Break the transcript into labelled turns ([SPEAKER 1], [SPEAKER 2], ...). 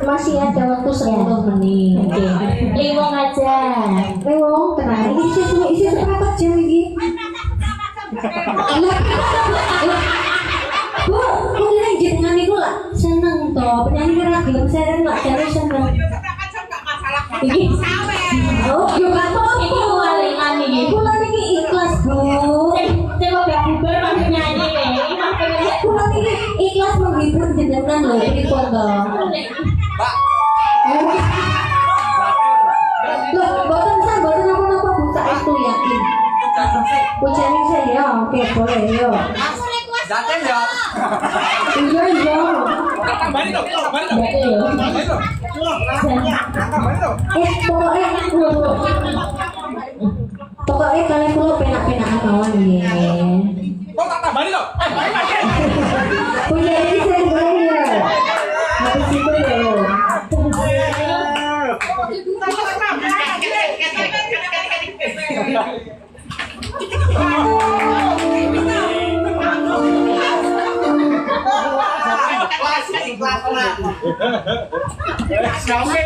[SPEAKER 1] Masih ada waktu 10 menit. Oke. Liwong aja. Liwong tenang. Isi seberapa jam ini? Bu, kok ini jenengan iku lah seneng toh. Penyanyi kira gelem seren lak jare seneng. Iki oh, yo gak apa-apa. Iki walingan iki. Kula niki ikhlas, Bu. Coba gak bubar masih nyanyi. Kula niki ikhlas menghibur jenengan lho iki kok.
[SPEAKER 2] Pak.
[SPEAKER 1] Loh, boten apa-apa Bu, tak itu yakin. Ucanin saya, oke boleh yo.
[SPEAKER 2] Jaten ya.
[SPEAKER 1] Iya.
[SPEAKER 2] Tambahin dong.
[SPEAKER 1] Pokoknya kalian perlu penak-penakan kawan ya.
[SPEAKER 2] Kok tak tambahin dong?
[SPEAKER 1] Punya ini sering boleh ya. Habis itu ya.
[SPEAKER 2] Kelas.